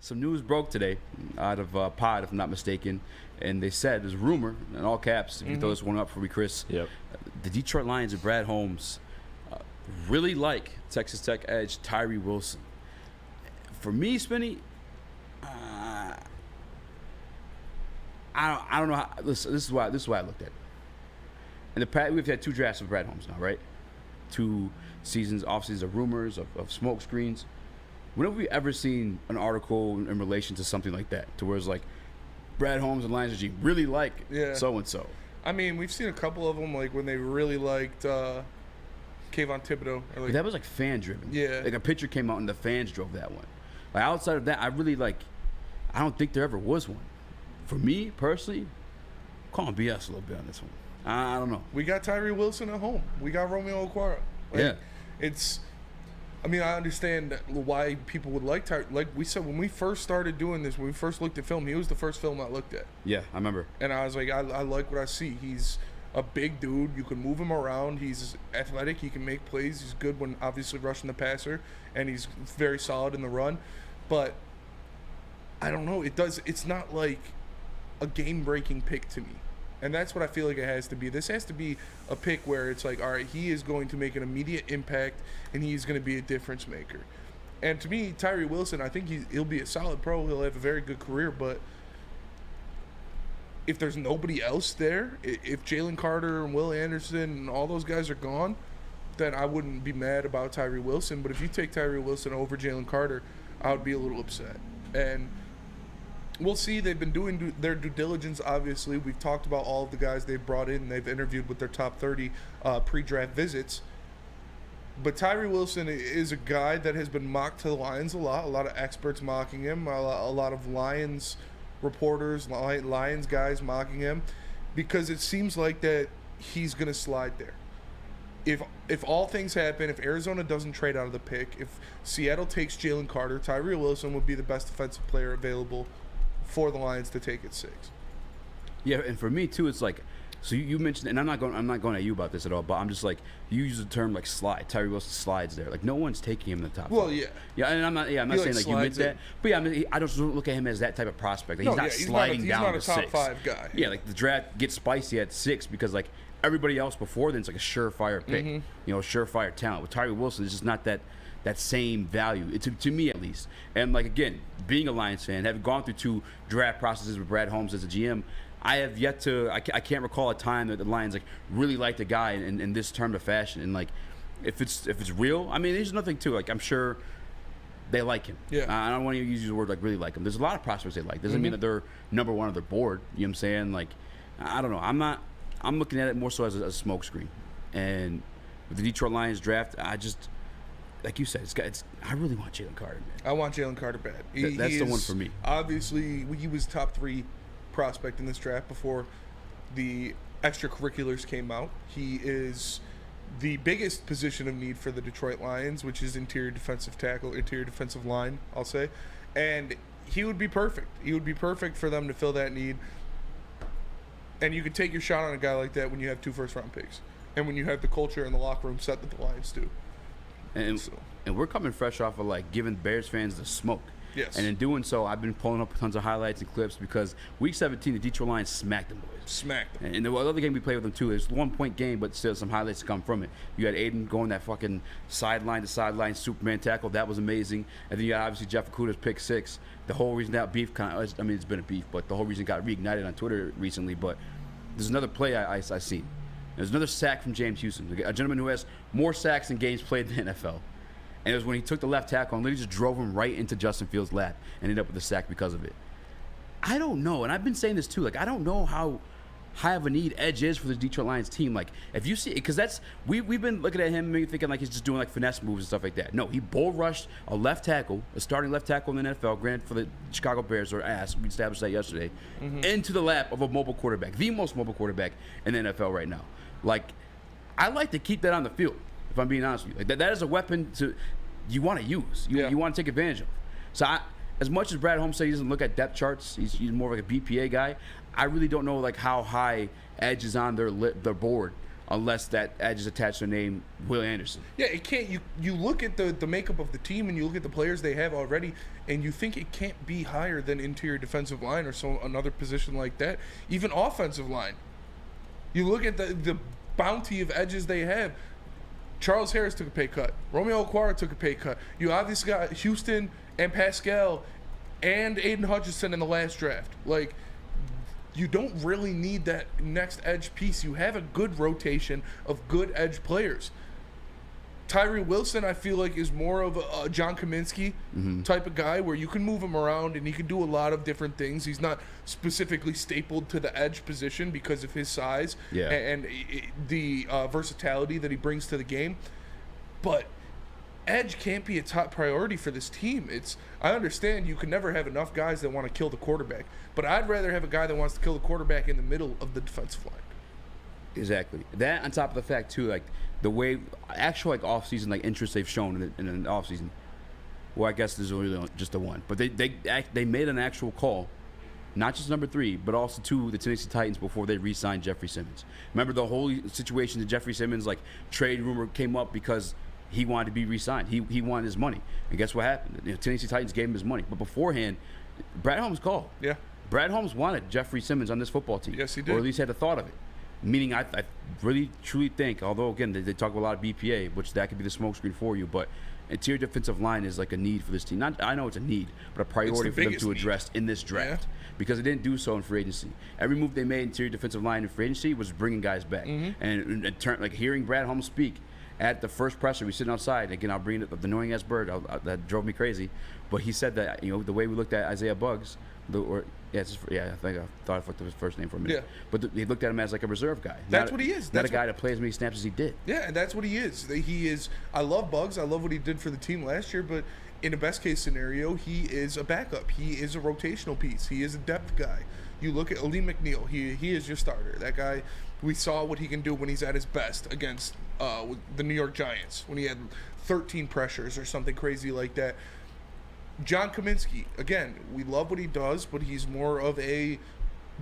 some news broke today out of Pod, if I'm not mistaken, and they said there's a rumor in all caps. If you throw this one up for me, Chris, the Detroit Lions and Brad Holmes really like Texas Tech edge Tyree Wilson. For me, Spinny, I don't know how. Listen, this is why I looked at it. In the past, we've had 2 drafts of Brad Holmes now, right? 2 seasons, off seasons of rumors, of smoke screens. When have we ever seen an article in relation to something like that, to where it's like Brad Holmes and Lions regime really like so and so? I mean, we've seen a couple of them, like when they really liked Kayvon Thibodeau. Or like, that was like fan driven. Yeah, like a picture came out and the fans drove that one. Like outside of that, I don't think there ever was one. For me personally, I'm calling BS a little bit on this one. I don't know. We got Tyree Wilson at home. We got Romeo Okwara. Like, I mean, I understand why people would like Tyree. Like we said, when we first started doing this, when we first looked at film, he was the first film I looked at. Yeah, I remember. And I was like, I like what I see. He's a big dude. You can move him around. He's athletic. He can make plays. He's good when obviously rushing the passer, and he's very solid in the run. But I don't know. It's not like a game-breaking pick to me. And that's what I feel like it has to be. This has to be a pick where it's like, all right, he is going to make an immediate impact, and he's going to be a difference maker. And to me, Tyree Wilson, I think he'll be a solid pro. He'll have a very good career. But if there's nobody else there, if Jalen Carter and Will Anderson and all those guys are gone, then I wouldn't be mad about Tyree Wilson. But if you take Tyree Wilson over Jalen Carter, I would be a little upset. And we'll see. They've been doing their due diligence, obviously. We've talked about all of the guys they've brought in. They've interviewed with their top 30 pre-draft visits. But Tyree Wilson is a guy that has been mocked to the Lions a lot of experts mocking him, a lot of Lions reporters, Lions guys mocking him, because it seems like that he's going to slide there. If all things happen, if Arizona doesn't trade out of the pick, if Seattle takes Jalen Carter, Tyree Wilson would be the best defensive player available for the Lions to take at 6. Yeah, and for me too, it's like, so you mentioned, and I'm not going at you about this at all, but I'm just like, you use the term like slide. Tyree Wilson slides there. Like no one's taking him in the top 5. Yeah, and I'm not saying like you meant that, but yeah, I mean, I just don't look at him as that type of prospect. Like, he's not sliding down to 6. He's not a top 5 guy. Yeah, like the draft gets spicy at 6 because like everybody else before then it's like a surefire pick, surefire talent. With Tyree Wilson, it's just not that same value, to me at least. And like again, being a Lions fan, having gone through 2 draft processes with Brad Holmes as a GM, I have yet to. I can't recall a time that the Lions like really liked a guy in this term of fashion. And like, if it's real, I mean, there's nothing to it. Like I'm sure they like him. Yeah. I don't want to use the word like really like him. There's a lot of prospects they like. Doesn't mean that they're number 1 on their board. You know what I'm saying? Like, I don't know. I'm looking at it more so as a smokescreen. And with the Detroit Lions draft, I just, like you said, I really want Jalen Carter, man. I want Jalen Carter bad. That's the one for me. Obviously, he was top 3 prospect in this draft before the extracurriculars came out. He is the biggest position of need for the Detroit Lions, which is interior defensive tackle, interior defensive line, I'll say. And he would be perfect. He would be perfect for them to fill that need. And you can take your shot on a guy like that when you have 2 first-round picks, and when you have the culture in the locker room set that the Lions do. And we're coming fresh off of like giving Bears fans the smoke. Yes. And in doing so, I've been pulling up tons of highlights and clips because Week 17, the Detroit Lions smacked them boys. Smacked them. And the other game we played with them too, it was a 1-point game, but still some highlights to come from it. You had Aiden going that fucking sideline to sideline Superman tackle. That was amazing. And then you got obviously Jeff Okuda's pick 6. The whole reason that beef it's been a beef, but the whole reason it got reignited on Twitter recently. But there's another play I seen. There's another sack from James Houston, a gentleman who has more sacks in games played in the NFL. And it was when he took the left tackle and literally just drove him right into Justin Fields' lap and ended up with a sack because of it. I don't know, and I've been saying this too. Like, I don't know how high of a need edge is for the Detroit Lions team. Like, if you see, because that's we've been looking at him maybe thinking like he's just doing like finesse moves and stuff like that. No, he bull rushed a left tackle, a starting left tackle in the NFL, granted for the Chicago Bears or ass. We established that yesterday, into the lap of a mobile quarterback, the most mobile quarterback in the NFL right now. Like, I like to keep that on the field. If I'm being honest with you, like that is a weapon you want to use. You want to take advantage of. So as much as Brad Holmes said he doesn't look at depth charts, he's more like a BPA guy. I really don't know like how high edge is on their board unless that edge is attached to the name Will Anderson. Yeah, it can't. You look at the makeup of the team and you look at the players they have already, and you think it can't be higher than interior defensive line or another position like that. Even offensive line. You look at the bounty of edges they have. Charles Harris took a pay cut. Romeo Okwara took a pay cut. You obviously got Houston and Pascal and Aiden Hutchinson in the last draft. Like, you don't really need that next edge piece. You have a good rotation of good edge players. Tyree Wilson, I feel like, is more of a John Kaminsky type of guy where you can move him around and he can do a lot of different things. He's not specifically stapled to the edge position because of his size and the versatility that he brings to the game. But edge can't be a top priority for this team. I understand you can never have enough guys that want to kill the quarterback, but I'd rather have a guy that wants to kill the quarterback in the middle of the defensive line. Exactly. That on top of the fact too, like the way actual like off-season like interest they've shown in the off-season. Well, I guess there's really just the one, but they made an actual call, not just number 3, but also to the Tennessee Titans before they re-signed Jeffrey Simmons. Remember the whole situation that Jeffrey Simmons like trade rumor came up because he wanted to be re-signed. He wanted his money, and guess what happened? Tennessee Titans gave him his money, but beforehand, Brad Holmes called. Yeah. Brad Holmes wanted Jeffrey Simmons on this football team. Yes, he did. Or at least had the thought of it. Meaning, I really, truly think, although, again, they talk a lot of BPA, which that could be the smokescreen for you, but interior defensive line is like a need for this team. I know it's a need, but a priority for them to address in this draft because they didn't do so in free agency. Every move they made interior defensive line in free agency was bringing guys back. And in turn, like hearing Brad Holmes speak at the first presser, we sitting outside. Again, I'll bring the annoying-ass bird. That drove me crazy. But he said that, the way we looked at Isaiah Buggs, I think I thought I fucked up his first name for a minute. Yeah. But he looked at him as like a reserve guy. That's what he is. Not a guy that plays as many snaps as he did. Yeah, and that's what he is. He is. I love Buggs. I love what he did for the team last year. But in a best case scenario, he is a backup. He is a rotational piece. He is a depth guy. You look at Ali McNeil. He is your starter. That guy. We saw what he can do when he's at his best against the New York Giants when he had 13 pressures or something crazy like that. John Kaminsky, again, we love what he does, but he's more of a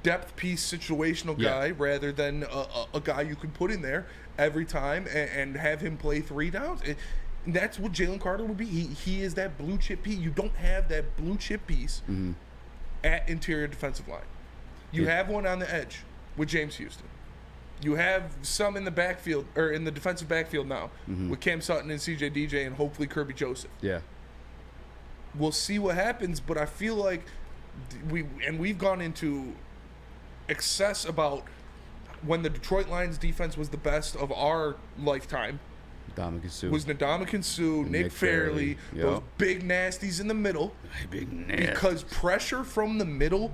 depth piece situational guy rather than a guy you can put in there every time and have him play 3 downs. And that's what Jalen Carter would be. He is that blue chip piece. You don't have that blue chip piece at interior defensive line. You have one on the edge with James Houston. You have some in the backfield or in the defensive backfield now with Cam Sutton and CJ DJ and hopefully Kirby Joseph. Yeah. We'll see what happens, but I feel like we've gone into excess about when the Detroit Lions defense was the best of our lifetime. Was Ndamukong Suh, Nick Fairley, those big nasties in the middle. Big nasty. Because pressure from the middle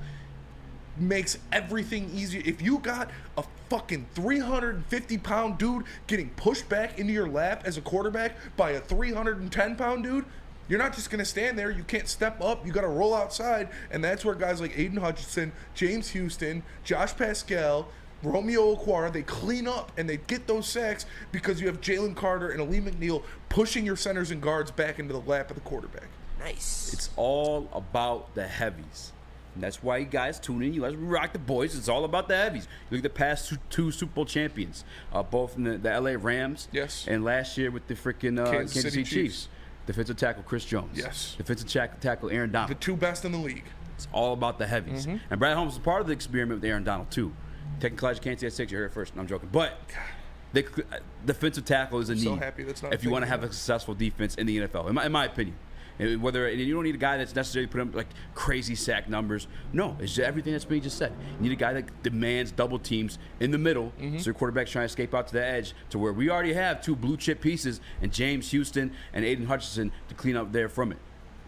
makes everything easier. If you got a fucking 350-pound dude getting pushed back into your lap as a quarterback by a 310-pound dude, you're not just going to stand there. You can't step up. You got to roll outside. And that's where guys like Aiden Hutchinson, James Houston, Josh Pascal, Romeo Okwara, they clean up and they get those sacks because you have Jalen Carter and Ali McNeil pushing your centers and guards back into the lap of the quarterback. Nice. It's all about the heavies. And that's why you guys tune in. You guys rock the boys. It's all about the heavies. You look at the past two Super Bowl champions, both in the LA Rams and last year with the freaking Kansas City Chiefs. Defensive tackle Chris Jones. Yes. Defensive tackle Aaron Donald. The 2 best in the league. It's all about the heavies. And Brad Holmes is part of the experiment with Aaron Donald, too. Taking Elijah Kancey at 6, you heard it first. No, I'm joking. But defensive tackle is a need So happy that's not if you want to have a successful defense in the NFL, in my opinion. And you don't need a guy that's necessarily put up like crazy sack numbers. No, it's just everything that's being just said. You need a guy that demands double teams in the middle, so your quarterback's trying to escape out to the edge to where we already have 2 blue chip pieces and James Houston and Aiden Hutchinson to clean up there from it.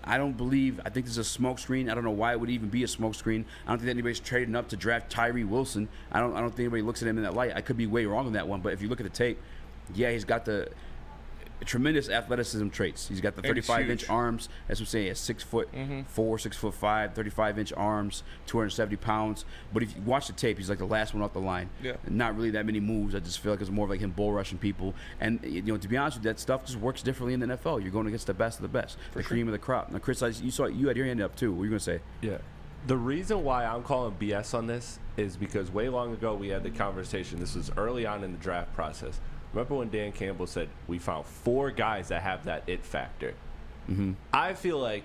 I think this is a smoke screen. I don't know why it would even be a smoke screen. I don't think anybody's trading up to draft Tyree Wilson. I don't think anybody looks at him in that light. I could be way wrong on that one, but if you look at the tape, he's got the tremendous athleticism traits. He's got the 35-inch arms. That's what I'm saying. He has 6'4", 6'5", 35-inch arms, 270 pounds. But if you watch the tape, he's like the last one off the line. Yeah. Not really that many moves. I just feel like it's more of like him bull rushing people. And to be honest with you, that stuff just works differently in the NFL. You're going against the best of the best, the cream of the crop. Now, Chris, you had your hand up too. What were you going to say? Yeah. The reason why I'm calling BS on this is because way long ago we had the conversation. This was early on in the draft process. Remember when Dan Campbell said we found 4 guys that have that it factor? Mm-hmm. I feel like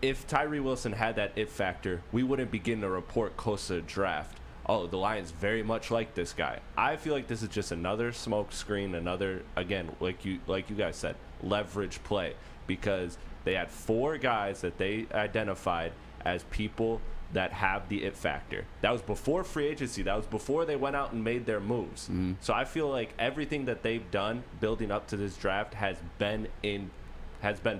if Tyree Wilson had that it factor, we wouldn't begin to report close to the draft. Oh, the Lions very much like this guy. I feel like this is just another smoke screen, another, again, like you guys said, leverage play, because they had 4 guys that they identified as people that have the it factor. That was before free agency. That was before they went out and made their moves. Mm-hmm. So I feel like everything that they've done building up to this draft has been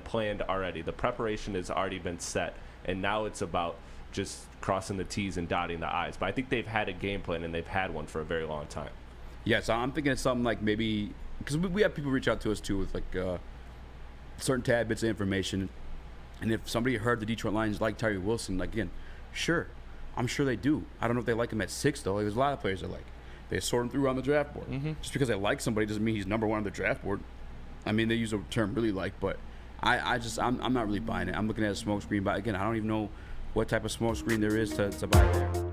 planned already. The preparation has already been set, and now it's about just crossing the T's and dotting the I's. But I think they've had a game plan, and they've had one for a very long time. Yeah, so I'm thinking of something like maybe, because we have people reach out to us too with like certain tad bits of information. And if somebody heard the Detroit Lions like Tyree Wilson, like, again, sure, I'm sure they do. I don't know if they like him at 6 though. There's a lot of players that like. They sort him through on the draft board. Mm-hmm. Just because they like somebody doesn't mean he's number 1 on the draft board. I mean, they use a term really like, but I'm not really buying it. I'm looking at a smoke screen, but again, I don't even know what type of smoke screen there is to buy there.